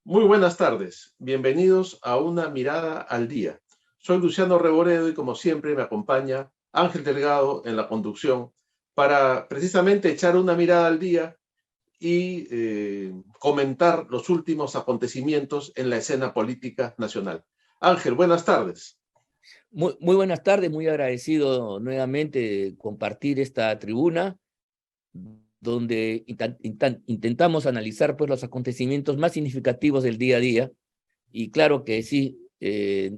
Muy buenas tardes, bienvenidos a Una Mirada al Día. Soy Luciano Reboredo y como siempre me acompaña Ángel Delgado en la conducción para precisamente echar una mirada al día y comentar los últimos acontecimientos en la escena política nacional. Ángel, buenas tardes. Muy buenas tardes, muy agradecido nuevamente de compartir esta tribuna donde intentamos analizar pues, los acontecimientos más significativos del día a día. Y claro que sí,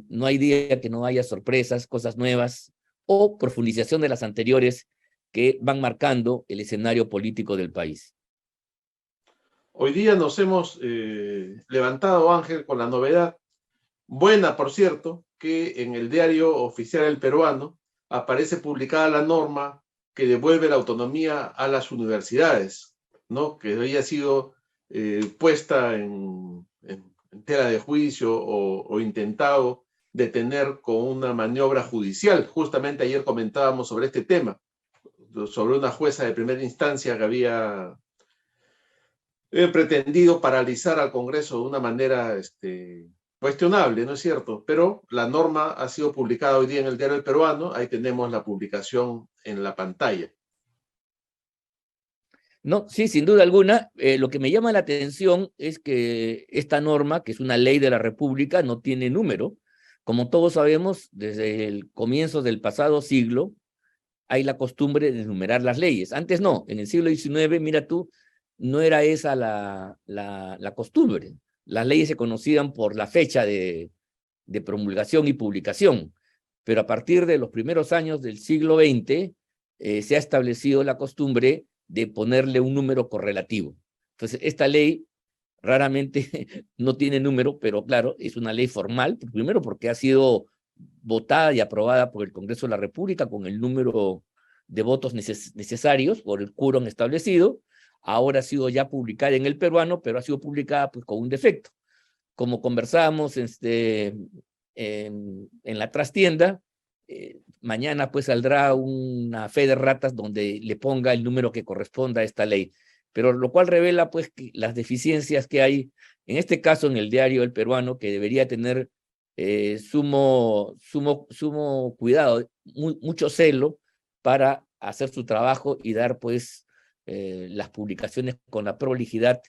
no hay día que no haya sorpresas, cosas nuevas o profundización de las anteriores que van marcando el escenario político del país. Hoy día nos hemos levantado, Ángel, con la novedad buena, por cierto, que en el diario oficial El Peruano aparece publicada la norma que devuelve la autonomía a las universidades, ¿no? Que había sido puesta en tela de juicio o intentado detener con una maniobra judicial. Justamente ayer comentábamos sobre este tema, sobre una jueza de primera instancia que había pretendido paralizar al Congreso de una manera cuestionable, ¿no es cierto? Pero la norma ha sido publicada hoy día en el diario El Peruano, ahí tenemos la publicación en la pantalla. No, sí, sin duda alguna. Lo que me llama la atención es que esta norma, que es una ley de la República, no tiene número. Como todos sabemos, desde el comienzo del pasado siglo, hay la costumbre de enumerar las leyes. Antes no, en el siglo XIX, mira tú, no era esa la costumbre. Las leyes se conocían por la fecha de promulgación y publicación, pero a partir de los primeros años del siglo XX se ha establecido la costumbre de ponerle un número correlativo. Entonces, esta ley raramente no tiene número, pero claro, es una ley formal, primero porque ha sido votada y aprobada por el Congreso de la República con el número de votos necesarios por el quórum establecido. Ahora ha sido ya publicada en El Peruano, pero ha sido publicada pues, con un defecto. Como conversábamos en la trastienda, mañana pues saldrá una fe de ratas donde le ponga el número que corresponda a esta ley, pero lo cual revela pues que las deficiencias que hay, en este caso en el diario El Peruano, que debería tener sumo cuidado, mucho celo para hacer su trabajo y dar pues las publicaciones con la prolijidad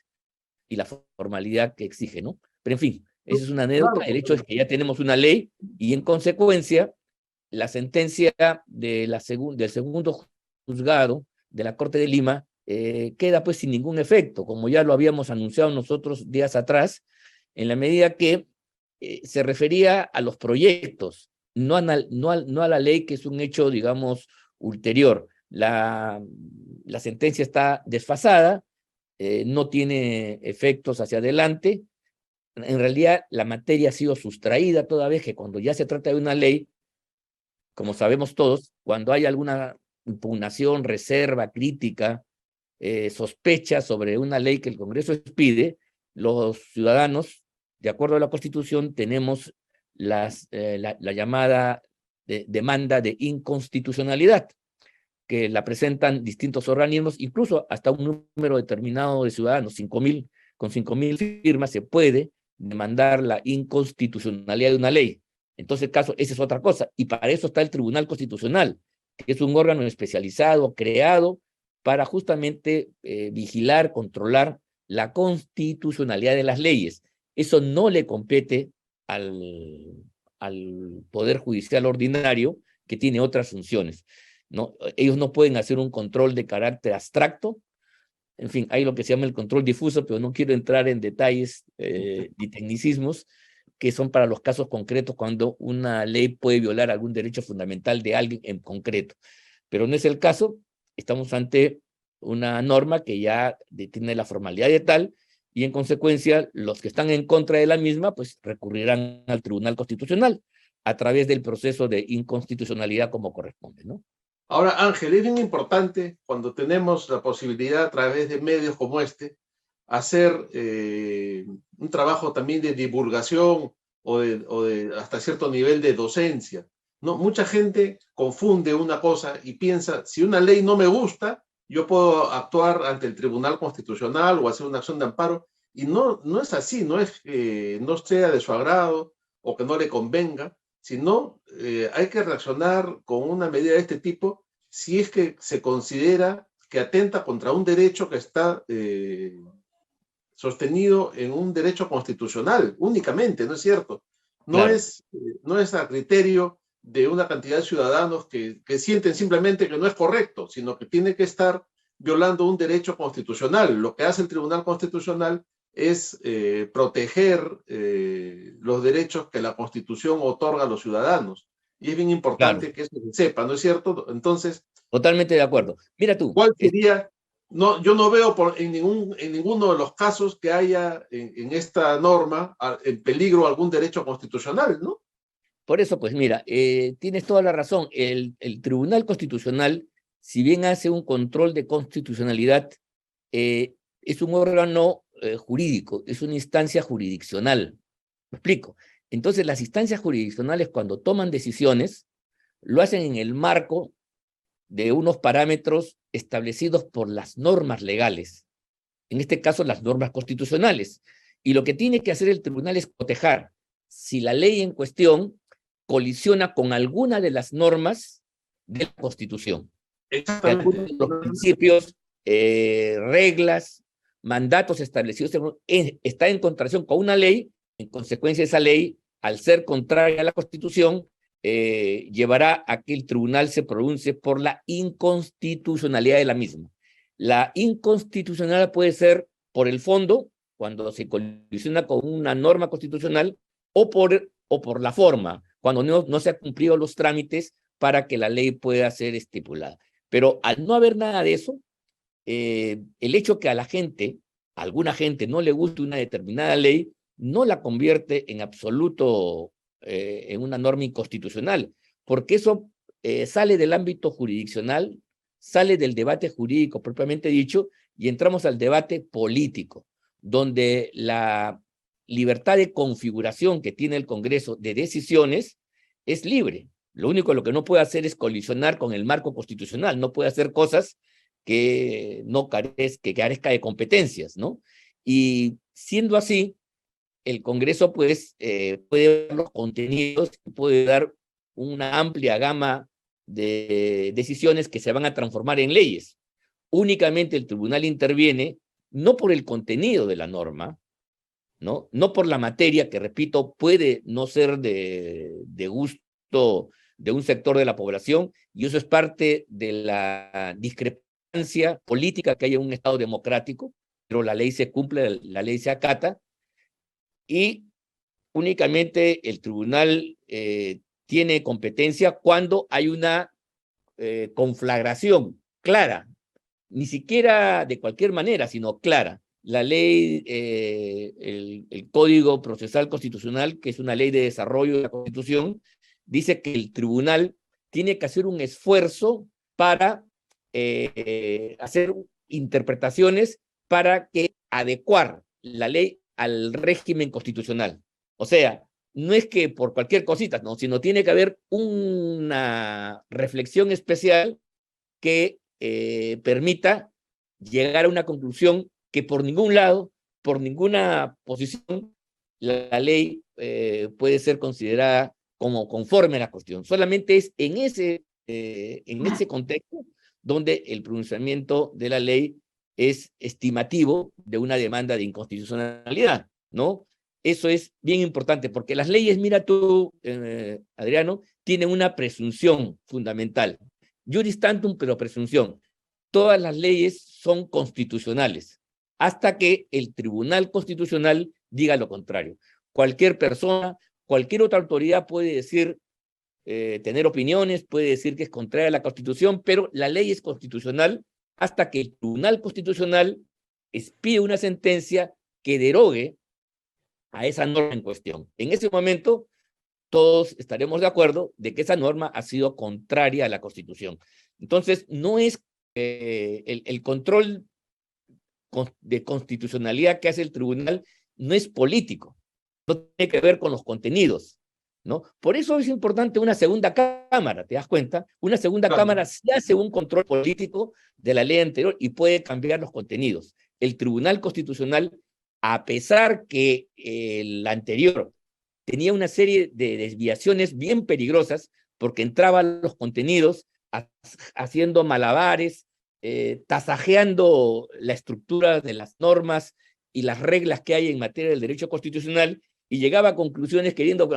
y la formalidad que exige, ¿no? Pero en fin, esa es una anécdota. Claro, El hecho es que ya tenemos una ley y en consecuencia la sentencia del segundo juzgado de la Corte de Lima queda pues sin ningún efecto, como ya lo habíamos anunciado nosotros días atrás, en la medida que se refería a los proyectos, no a la ley, que es un hecho, digamos, ulterior. La sentencia está desfasada, no tiene efectos hacia adelante. En realidad, la materia ha sido sustraída toda vez que cuando ya se trata de una ley, como sabemos todos, cuando hay alguna impugnación, reserva, crítica, sospecha sobre una ley que el Congreso expide, los ciudadanos, de acuerdo a la Constitución, tenemos la llamada demanda de inconstitucionalidad, que la presentan distintos organismos, incluso hasta un número determinado de ciudadanos, 5,000, con 5,000 firmas se puede demandar la inconstitucionalidad de una ley. Entonces, caso, esa es otra cosa. Y para eso está el Tribunal Constitucional, que es un órgano especializado, creado para justamente vigilar, controlar la constitucionalidad de las leyes. Eso no le compete al Poder Judicial ordinario, que tiene otras funciones, ¿no? Ellos no pueden hacer un control de carácter abstracto. En fin, hay lo que se llama el control difuso, pero no quiero entrar en detalles ni tecnicismos, que son para los casos concretos cuando una ley puede violar algún derecho fundamental de alguien en concreto. Pero no es el caso, estamos ante una norma que ya tiene la formalidad de tal, y en consecuencia los que están en contra de la misma pues recurrirán al Tribunal Constitucional a través del proceso de inconstitucionalidad como corresponde, ¿no? ahora Ángel, es bien importante cuando tenemos la posibilidad a través de medios como este, hacer un trabajo también de divulgación o de hasta cierto nivel de docencia. ¿No? Mucha gente confunde una cosa y piensa, si una ley no me gusta, yo puedo actuar ante el Tribunal Constitucional o hacer una acción de amparo, Y no es así, no es que no sea de su agrado o que no le convenga, sino hay que reaccionar con una medida de este tipo si es que se considera que atenta contra un derecho que está sostenido en un derecho constitucional únicamente, ¿no es cierto? No Claro, es, no es a criterio de una cantidad de ciudadanos que sienten simplemente que no es correcto, sino que tiene que estar violando un derecho constitucional. Lo que hace el Tribunal Constitucional es proteger los derechos que la Constitución otorga a los ciudadanos. Y es bien claro, importante que eso se sepa, ¿no es cierto? Entonces, totalmente de acuerdo. Mira tú, ¿cuál sería? No, yo no veo en ninguno de los casos que haya en esta norma en peligro algún derecho constitucional, ¿no? por eso, pues mira, tienes toda la razón. El Tribunal Constitucional, si bien hace un control de constitucionalidad, es un órgano jurídico, es una instancia jurisdiccional. ¿Me explico? Entonces, las instancias jurisdiccionales, cuando toman decisiones, lo hacen en el marco de unos parámetros establecidos por las normas legales, en este caso las normas constitucionales. Y lo que tiene que hacer el tribunal es cotejar si la ley en cuestión colisiona con alguna de las normas de la Constitución, de algunos Exactamente. de los principios, reglas, mandatos establecidos, está en contradicción con una ley. En consecuencia, esa ley, al ser contraria a la Constitución, llevará a que el tribunal se pronuncie por la inconstitucionalidad de la misma. La inconstitucionalidad puede ser por el fondo, cuando se colisiona con una norma constitucional, o por la forma, cuando no se han cumplido los trámites para que la ley pueda ser estipulada. Pero al no haber nada de eso, el hecho que a alguna gente no le guste una determinada ley, no la convierte en absoluto en una norma inconstitucional, porque eso sale del ámbito jurisdiccional, sale del debate jurídico propiamente dicho, y entramos al debate político, donde la libertad de configuración que tiene el Congreso de decisiones es libre. Lo único lo que no puede hacer es colisionar con el marco constitucional, no puede hacer cosas que no carezca de competencias, ¿no? Y siendo así, el Congreso pues puede ver los contenidos, puede dar una amplia gama de decisiones que se van a transformar en leyes. Únicamente el tribunal interviene no por el contenido de la norma, ¿no? No por la materia, que repito, puede no ser de gusto de un sector de la población, y eso es parte de la discrepancia política que hay en un Estado democrático, pero la ley se cumple, la ley se acata, y únicamente el tribunal tiene competencia cuando hay una conflagración clara, ni siquiera de cualquier manera, sino clara. La ley, el Código Procesal Constitucional, que es una ley de desarrollo de la Constitución, dice que el tribunal tiene que hacer un esfuerzo para hacer interpretaciones para que adecuar la ley al régimen constitucional. O sea, no es que por cualquier cosita, no, sino tiene que haber una reflexión especial que permita llegar a una conclusión que por ningún lado, por ninguna posición, la ley puede ser considerada como conforme a la cuestión. Solamente es en ese contexto donde el pronunciamiento de la ley es estimativo de una demanda de inconstitucionalidad, ¿no? Eso es bien importante, porque las leyes, mira tú, Adriano, tienen una presunción fundamental. Juris tantum, pero presunción. Todas las leyes son constitucionales, hasta que el Tribunal Constitucional diga lo contrario. Cualquier persona, cualquier otra autoridad puede decir, tener opiniones, puede decir que es contraria a la Constitución, pero la ley es constitucional hasta que el Tribunal Constitucional expide una sentencia que derogue a esa norma en cuestión. En ese momento, todos estaremos de acuerdo de que esa norma ha sido contraria a la Constitución. Entonces, no es el control de constitucionalidad que hace el tribunal, no es político, no tiene que ver con los contenidos, ¿no? Por eso es importante una segunda cámara, ¿te das cuenta? Una segunda Claro. cámara sí hace un control político de la ley anterior y puede cambiar los contenidos. El Tribunal Constitucional a pesar que el anterior tenía una serie de desviaciones bien peligrosas, porque entraba a los contenidos haciendo malabares, tasajeando la estructura de las normas y las reglas que hay en materia del derecho constitucional, y llegaba a conclusiones queriendo,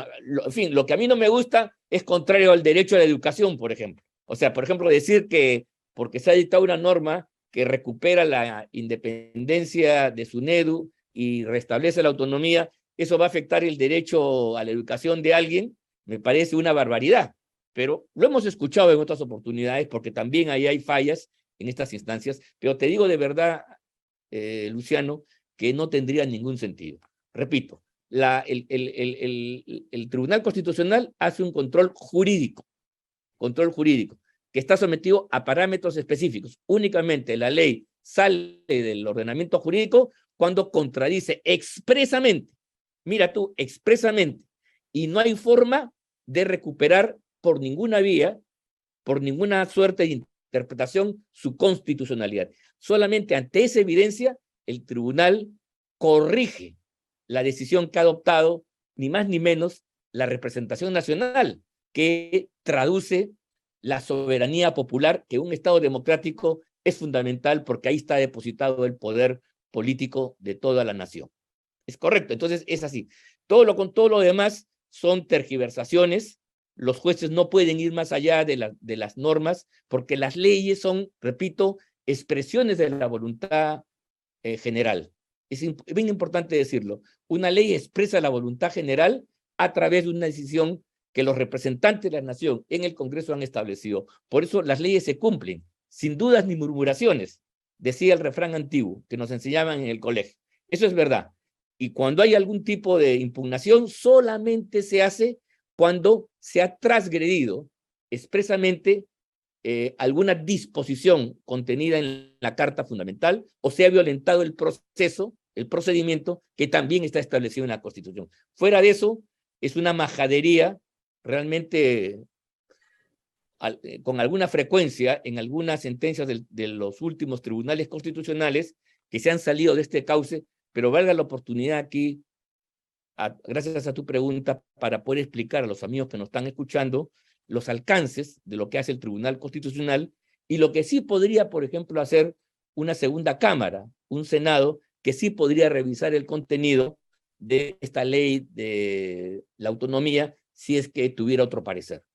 en fin, lo que a mí no me gusta es contrario al derecho a la educación, por ejemplo. O sea, por ejemplo, decir que porque se ha dictado una norma que recupera la independencia de SUNEDU y restablece la autonomía, eso va a afectar el derecho a la educación de alguien, me parece una barbaridad. Pero lo hemos escuchado en otras oportunidades, porque también ahí hay fallas en estas instancias, pero te digo de verdad, Luciano, que no tendría ningún sentido. Repito, el Tribunal Constitucional hace un control jurídico, que está sometido a parámetros específicos. Únicamente la ley sale del ordenamiento jurídico cuando contradice expresamente, mira tú, expresamente, y no hay forma de recuperar por ninguna vía, por ninguna suerte de interpretación, su constitucionalidad. Solamente ante esa evidencia, el tribunal corrige la decisión que ha adoptado, ni más ni menos, la representación nacional, que traduce la soberanía popular, que un Estado democrático es fundamental, porque ahí está depositado el poder político de toda la nación. Es correcto, entonces es así. Todo lo demás son tergiversaciones. Los jueces no pueden ir más allá de las normas, porque las leyes son, repito, expresiones de la voluntad general. Es bien importante decirlo. Una ley expresa la voluntad general a través de una decisión que los representantes de la nación en el Congreso han establecido. Por eso las leyes se cumplen, sin dudas ni murmuraciones, decía el refrán antiguo que nos enseñaban en el colegio. Eso es verdad. Y cuando hay algún tipo de impugnación, solamente se hace cuando se ha transgredido expresamente alguna disposición contenida en la Carta Fundamental, o se ha violentado el proceso, el procedimiento que también está establecido en la Constitución. Fuera de eso, es una majadería realmente con alguna frecuencia en algunas sentencias de los últimos tribunales constitucionales que se han salido de este cauce, pero valga la oportunidad aquí, gracias a tu pregunta, para poder explicar a los amigos que nos están escuchando los alcances de lo que hace el Tribunal Constitucional y lo que sí podría, por ejemplo, hacer una segunda cámara, un Senado, que sí podría revisar el contenido de esta ley de la autonomía si es que tuviera otro parecer.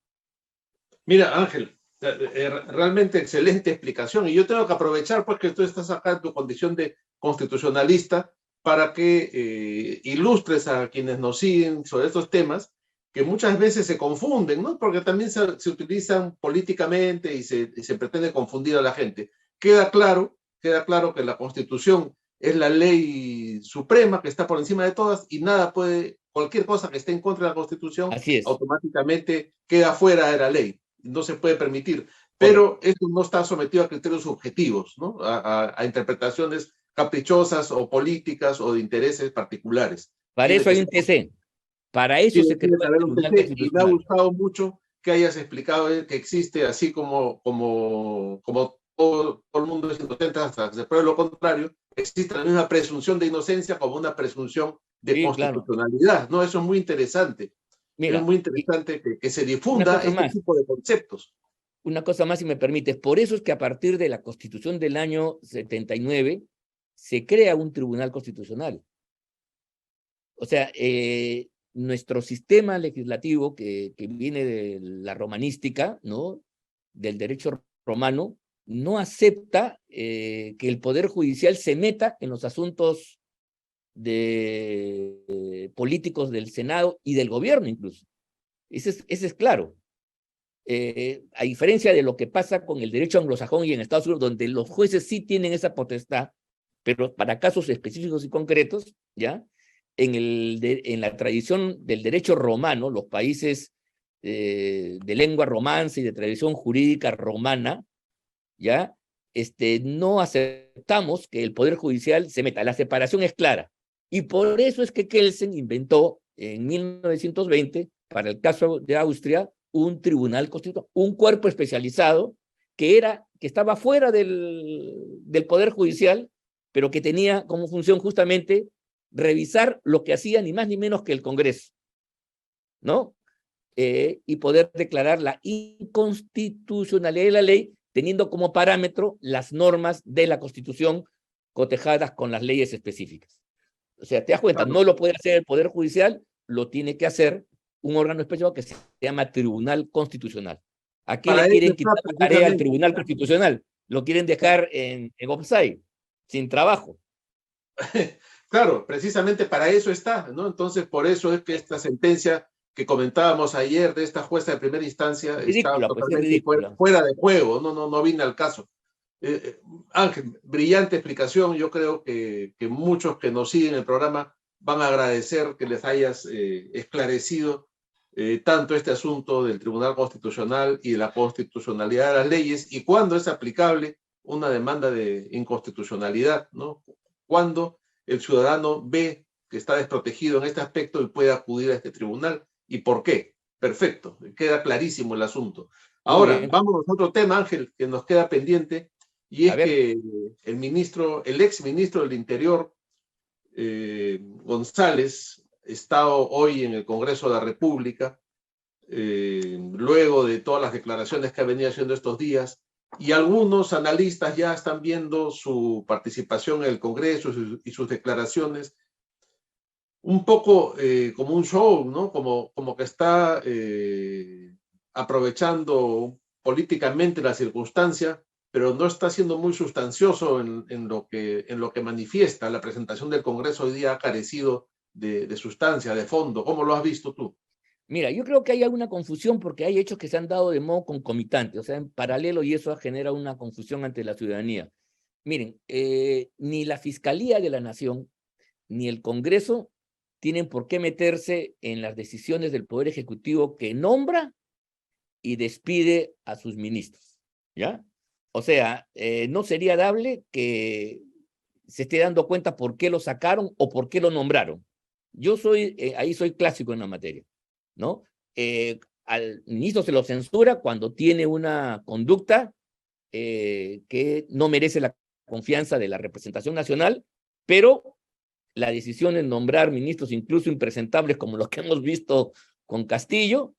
Mira, Ángel, realmente excelente explicación. Y yo tengo que aprovechar pues que tú estás acá en tu condición de constitucionalista para que ilustres a quienes nos siguen sobre estos temas que muchas veces se confunden, ¿no? Porque también se utilizan políticamente y se pretende confundir a la gente. Queda claro que la Constitución es la ley suprema que está por encima de todas y nada puede, cualquier cosa que esté en contra de la Constitución, automáticamente queda fuera de la ley. No se puede permitir. Pero esto no está sometido a criterios subjetivos, ¿no? A interpretaciones caprichosas o políticas o de intereses particulares. Para eso hay un TC. Para eso se creó el Tribunal Constitucional. Y me ha gustado mucho que hayas explicado que existe, así como todo el mundo es inocente hasta que se pruebe lo contrario, existe también una presunción de inocencia como una presunción de constitucionalidad, claro. ¿No? Eso es muy interesante. Mira, es muy interesante que se difunda este tipo de conceptos. Una cosa más, si me permites. Por eso es que a partir de la Constitución del año 79 se crea un Tribunal Constitucional. O sea, nuestro sistema legislativo que viene de la romanística, ¿no? Del derecho romano, no acepta que el Poder Judicial se meta en los asuntos políticos del Senado y del gobierno incluso. Ese es claro. A diferencia de lo que pasa con el derecho anglosajón y en Estados Unidos, donde los jueces sí tienen esa potestad, pero para casos específicos y concretos, ¿ya? En la tradición del derecho romano, los países de lengua romance y de tradición jurídica romana, ¿ya? No aceptamos que el Poder Judicial se meta. La separación es clara. Y por eso es que Kelsen inventó en 1920, para el caso de Austria, un tribunal constitucional, un cuerpo especializado que estaba fuera del Poder Judicial, pero que tenía como función justamente revisar lo que hacía ni más ni menos que el Congreso, ¿no? Y poder declarar la inconstitucionalidad de la ley, teniendo como parámetro las normas de la Constitución cotejadas con las leyes específicas. O sea, te das cuenta, Claro. no lo puede hacer el Poder Judicial, lo tiene que hacer un órgano especial que se llama Tribunal Constitucional. Aquí Para le eso quieren está quitar la tarea al precisamente. Tribunal Constitucional, lo quieren dejar en offside, sin trabajo. Claro, precisamente para eso está, ¿no? Entonces, por eso es que esta sentencia que comentábamos ayer de esta jueza de primera instancia está Ridícula, pues es totalmente ridícula. fuera de juego, no viene al caso. Ángel, brillante explicación. Yo creo que muchos que nos siguen el programa van a agradecer que les hayas esclarecido tanto este asunto del Tribunal Constitucional y de la constitucionalidad de las leyes y cuándo es aplicable una demanda de inconstitucionalidad, ¿no? Cuando el ciudadano ve que está desprotegido en este aspecto y puede acudir a este tribunal y por qué. Perfecto, queda clarísimo el asunto. Muy Ahora, bien. vamos a otro tema, Ángel, que nos queda pendiente, y A es ver, que el ex ministro del Interior, González, está hoy en el Congreso de la República, luego de todas las declaraciones que ha venido haciendo estos días, y algunos analistas ya están viendo su participación en el Congreso y sus declaraciones un poco como un show, ¿no? Como que está aprovechando políticamente la circunstancia, pero no está siendo muy sustancioso en lo que manifiesta. La presentación del Congreso hoy día ha carecido de sustancia, de fondo. ¿Cómo lo has visto tú? mira, yo creo que hay alguna confusión porque hay hechos que se han dado de modo concomitante, o sea, en paralelo, y eso genera una confusión ante la ciudadanía. Miren, ni la Fiscalía de la Nación ni el Congreso tienen por qué meterse en las decisiones del Poder Ejecutivo que nombra y despide a sus ministros, ¿ya? O sea, no sería dable que se esté dando cuenta por qué lo sacaron o por qué lo nombraron. Yo ahí soy clásico en la materia, ¿no? Al ministro se lo censura cuando tiene una conducta que no merece la confianza de la representación nacional, pero la decisión de nombrar ministros incluso impresentables como los que hemos visto con Castillo,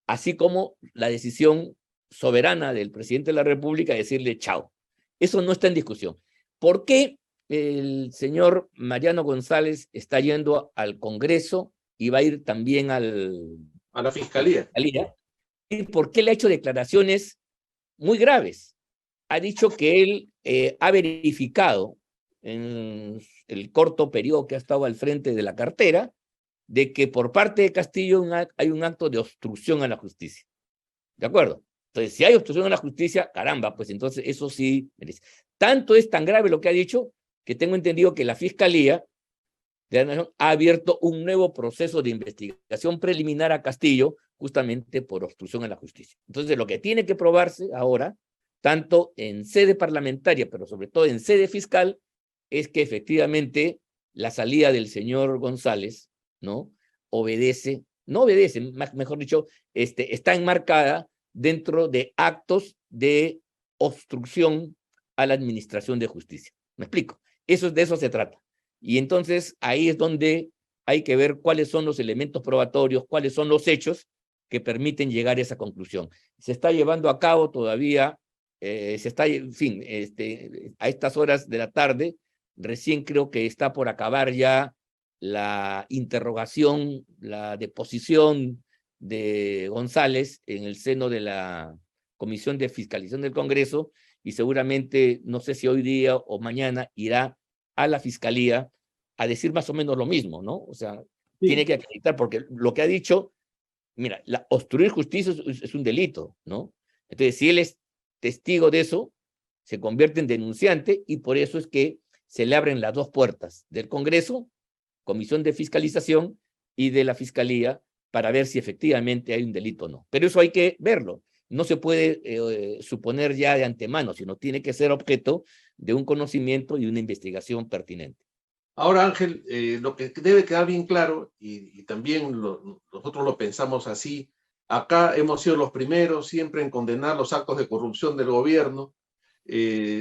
así como la decisión soberana del presidente de la República de decirle chao. Eso no está en discusión. ¿Por qué el señor Mariano González está yendo al Congreso y va a ir también A la a la Fiscalía. Fiscalía? ¿Y por qué le ha hecho declaraciones muy graves? Ha dicho que él ha verificado en el corto periodo que ha estado al frente de la cartera de que por parte de Castillo hay un acto de obstrucción a la justicia. ¿De acuerdo? Entonces, si hay obstrucción a la justicia, caramba, pues entonces eso sí merece. Tanto es tan grave lo que ha dicho que tengo entendido que la Fiscalía de la Nación ha abierto un nuevo proceso de investigación preliminar a Castillo justamente por obstrucción a la justicia. Entonces, lo que tiene que probarse ahora, tanto en sede parlamentaria, pero sobre todo en sede fiscal, es que efectivamente la salida del señor González, ¿no? No obedece, mejor dicho, está enmarcada dentro de actos de obstrucción a la administración de justicia. ¿Me explico? De eso se trata. Y entonces ahí es donde hay que ver cuáles son los elementos probatorios, cuáles son los hechos que permiten llegar a esa conclusión. Se está llevando a cabo todavía, en fin, a estas horas de la tarde, recién creo que está por acabar ya la interrogación, la deposición de González en el seno de la Comisión de Fiscalización del Congreso y seguramente, no sé si hoy día o mañana, irá a la Fiscalía a decir más o menos lo mismo, ¿no? O sea, tiene Sí. que acreditar, porque lo que ha dicho, mira, obstruir justicia es un delito, ¿no? Entonces, si él es testigo de eso, se convierte en denunciante y por eso es que se le abren las dos puertas del Congreso, Comisión de Fiscalización y de la Fiscalía para ver si efectivamente hay un delito o no. Pero eso hay que verlo. No se puede suponer ya de antemano, sino tiene que ser objeto de un conocimiento y una investigación pertinente. Ahora, Ángel, lo que debe quedar bien claro, y también nosotros lo pensamos así, acá hemos sido los primeros siempre en condenar los actos de corrupción del gobierno,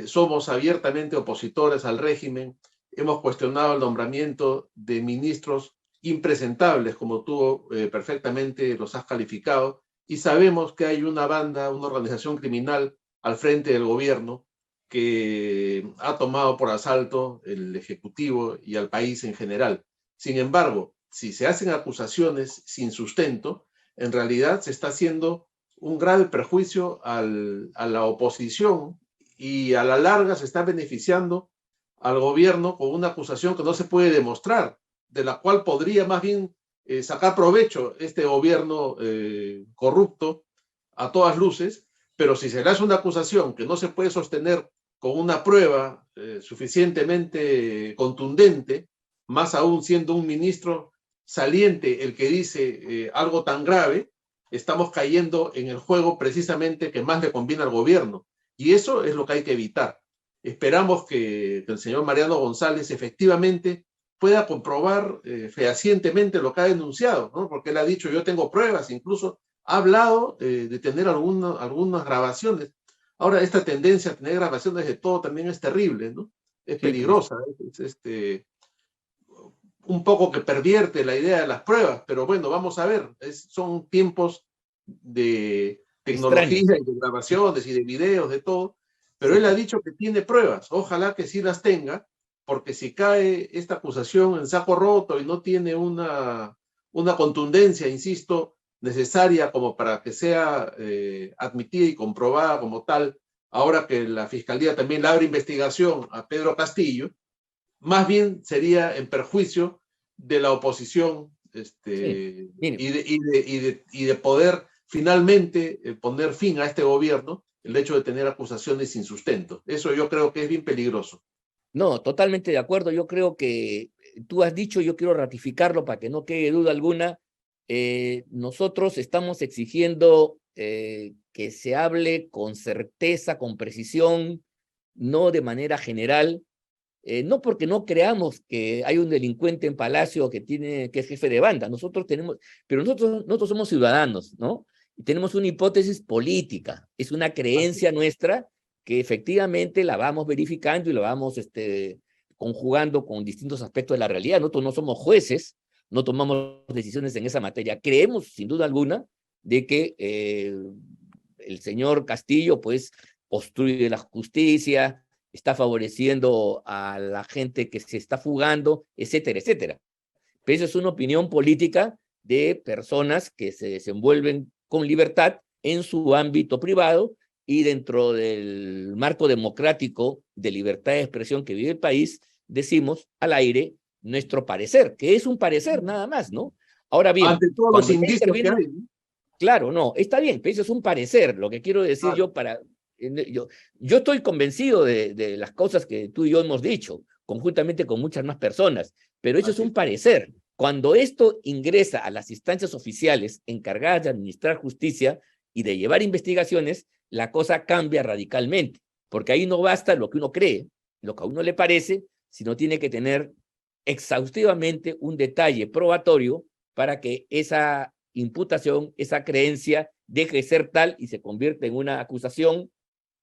somos abiertamente opositores al régimen, hemos cuestionado el nombramiento de ministros impresentables, como tú perfectamente los has calificado, y sabemos que hay una banda, una organización criminal al frente del gobierno que ha tomado por asalto el Ejecutivo y al país en general. Sin embargo, si se hacen acusaciones sin sustento, en realidad se está haciendo un grave perjuicio a la oposición y a la larga se está beneficiando al gobierno con una acusación que no se puede demostrar, de la cual podría más bien sacar provecho este gobierno corrupto a todas luces, pero si se le hace una acusación que no se puede sostener con una prueba suficientemente contundente, más aún siendo un ministro saliente el que dice algo tan grave, estamos cayendo en el juego precisamente que más le conviene al gobierno. Y eso es lo que hay que evitar. Esperamos que el señor Mariano González efectivamente pueda comprobar fehacientemente lo que ha denunciado, ¿no? Porque él ha dicho, yo tengo pruebas, incluso ha hablado de tener algunas grabaciones. Ahora, esta tendencia a tener grabaciones de todo también es terrible, ¿no? Es Sí, pues. peligrosa, es un poco que pervierte la idea de las pruebas, pero bueno, vamos a ver, son tiempos de tecnología Extraños. y de grabaciones y de videos, de todo, pero Sí, él ha pues. dicho que tiene pruebas, ojalá que sí las tenga, porque si cae esta acusación en saco roto y no tiene una contundencia, insisto, necesaria como para que sea admitida y comprobada como tal, ahora que la Fiscalía también le abre investigación a Pedro Castillo, más bien sería en perjuicio de la oposición Sí. Mire, y de poder finalmente poner fin a este gobierno, el hecho de tener acusaciones sin sustento. Eso yo creo que es bien peligroso. no, totalmente de acuerdo. Yo creo que tú has dicho, yo quiero ratificarlo para que no quede duda alguna. Nosotros estamos exigiendo que se hable con certeza, con precisión, no de manera general, no porque no creamos que hay un delincuente en Palacio que es jefe de banda. Nosotros tenemos, pero nosotros somos ciudadanos, ¿no? Y tenemos una hipótesis política, es una creencia nuestra que efectivamente la vamos verificando y la vamos conjugando con distintos aspectos de la realidad. Nosotros no somos jueces, no tomamos decisiones en esa materia. Creemos, sin duda alguna, de que el señor Castillo, pues, obstruye la justicia, está favoreciendo a la gente que se está fugando, etcétera, etcétera. Pero eso es una opinión política de personas que se desenvuelven con libertad en su ámbito privado y dentro del marco democrático de libertad de expresión que vive el país, decimos al aire nuestro parecer, que es un parecer nada más, ¿no? Ahora bien, Ante todos los cuando ya indicios que intervienen, hay, ¿no? claro, no, está bien, pero eso es un parecer. Lo que quiero decir Claro, yo yo estoy convencido de las cosas que tú y yo hemos dicho, conjuntamente con muchas más personas, pero eso es así un es. parecer. Cuando esto ingresa a las instancias oficiales encargadas de administrar justicia y de llevar investigaciones, la cosa cambia radicalmente, porque ahí no basta lo que uno cree, lo que a uno le parece, sino tiene que tener exhaustivamente un detalle probatorio para que esa imputación, esa creencia deje de ser tal y se convierta en una acusación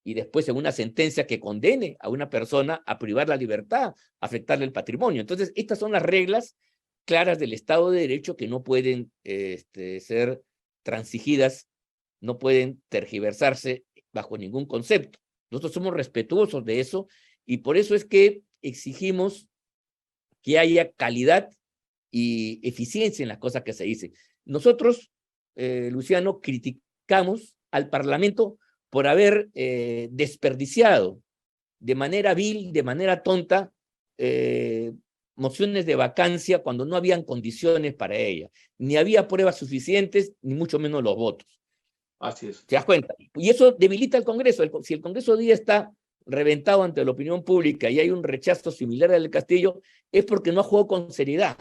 y después en una sentencia que condene a una persona a privar la libertad, a afectarle el patrimonio. Entonces, estas son las reglas claras del Estado de Derecho que no pueden ser transigidas, no pueden tergiversarse bajo ningún concepto. Nosotros somos respetuosos de eso y por eso es que exigimos que haya calidad y eficiencia en las cosas que se dicen. Nosotros, Luciano, criticamos al Parlamento por haber desperdiciado de manera vil, de manera tonta, mociones de vacancia cuando no habían condiciones para ella. Ni había pruebas suficientes, ni mucho menos los votos. Así es. ¿Te das cuenta? Y eso debilita al Congreso. Si el Congreso hoy día está reventado ante la opinión pública y hay un rechazo similar al del Castillo, es porque no ha jugado con seriedad.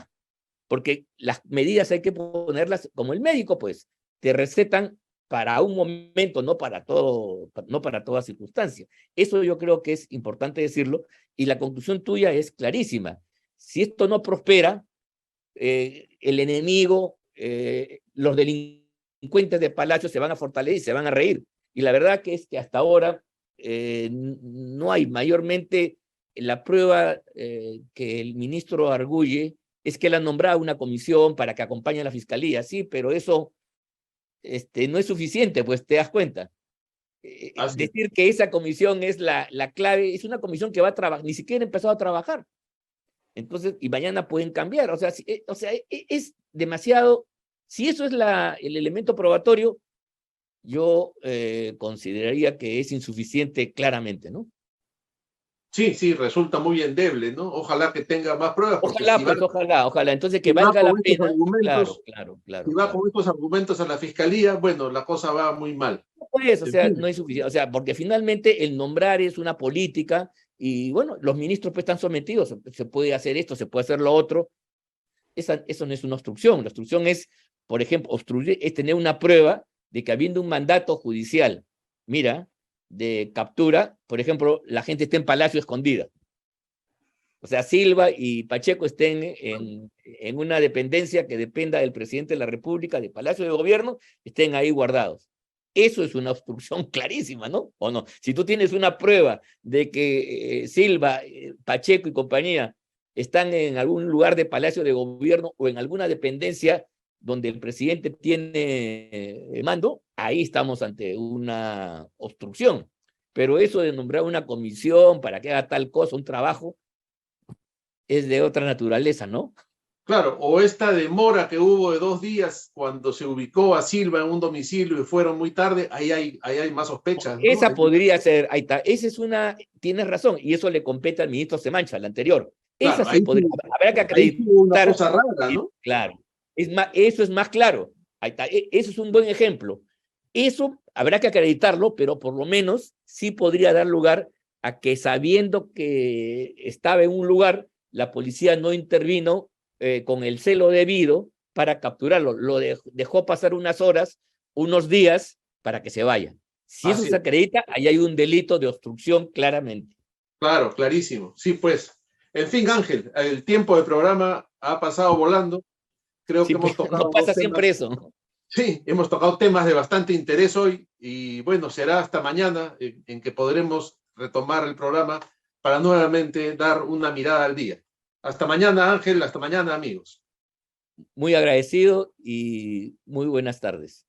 Porque las medidas hay que ponerlas como el médico, pues, te recetan para un momento, no para todo, no para toda circunstancia. Eso yo creo que es importante decirlo, y la conclusión tuya es clarísima. Si esto no prospera, el enemigo, los delincuentes de Palacio se van a fortalecer y se van a reír. Y la verdad que es que hasta ahora no hay mayormente la prueba que el ministro arguye es que él ha nombrado una comisión para que acompañe a la fiscalía, sí, pero eso no es suficiente, pues te das cuenta. Decir que esa comisión es la clave, es una comisión que va a trabajar, ni siquiera ha empezado a trabajar. Entonces, y mañana pueden cambiar. O sea, es demasiado. Si eso es el elemento probatorio, yo consideraría que es insuficiente claramente, ¿no? Sí, sí, resulta muy endeble, ¿no? Ojalá que tenga más pruebas. Porque Ojalá, si pues, va, ojalá. Entonces, que si va valga la con estos pena. argumentos, Claro. si va con estos argumentos a la fiscalía, bueno, la cosa va muy mal. Pues, o En sea, fin. no es suficiente. O sea, porque finalmente el nombrar es una política y, bueno, los ministros pues están sometidos. Se puede hacer esto, se puede hacer lo otro. Eso no es una obstrucción. La obstrucción es, por ejemplo, obstruir es tener una prueba de que habiendo un mandato judicial, mira, de captura, por ejemplo, la gente está en Palacio escondida. O sea, Silva y Pacheco estén en una dependencia que dependa del presidente de la República, del Palacio de Gobierno, estén ahí guardados. Eso es una obstrucción clarísima, ¿no? ¿O no? Si tú tienes una prueba de que Silva, Pacheco y compañía están en algún lugar de Palacio de Gobierno o en alguna dependencia donde el presidente tiene mando, ahí estamos ante una obstrucción. Pero eso de nombrar una comisión para que haga tal cosa, un trabajo, es de otra naturaleza, ¿no? Claro, o esta demora que hubo de 2 días cuando se ubicó a Silva en un domicilio y fueron muy tarde, ahí hay más sospechas, ¿no? Esa podría ser, ahí está, esa es una, tienes razón, y eso le compete al ministro Semancha, al anterior. Esa Claro, sí podría, habrá que ahí tuvo una acreditar, cosa rara, ¿no? claro, eso es más claro, ahí está, eso es un buen ejemplo. Eso habrá que acreditarlo, pero por lo menos sí podría dar lugar a que sabiendo que estaba en un lugar, la policía no intervino con el celo debido para capturarlo, lo dejó pasar unas horas, unos días, para que se vaya. Si eso Así se es. acredita, ahí hay un delito de obstrucción claramente. Claro, clarísimo. Sí, pues. En fin, Ángel, el tiempo del programa ha pasado volando. Creo Sí, que hemos pues, no tocado dos pasa siempre temas. eso. Sí, hemos tocado temas de bastante interés hoy y bueno, será hasta mañana en que podremos retomar el programa para nuevamente dar una mirada al día. Hasta mañana, Ángel, hasta mañana, amigos. Muy agradecido y muy buenas tardes.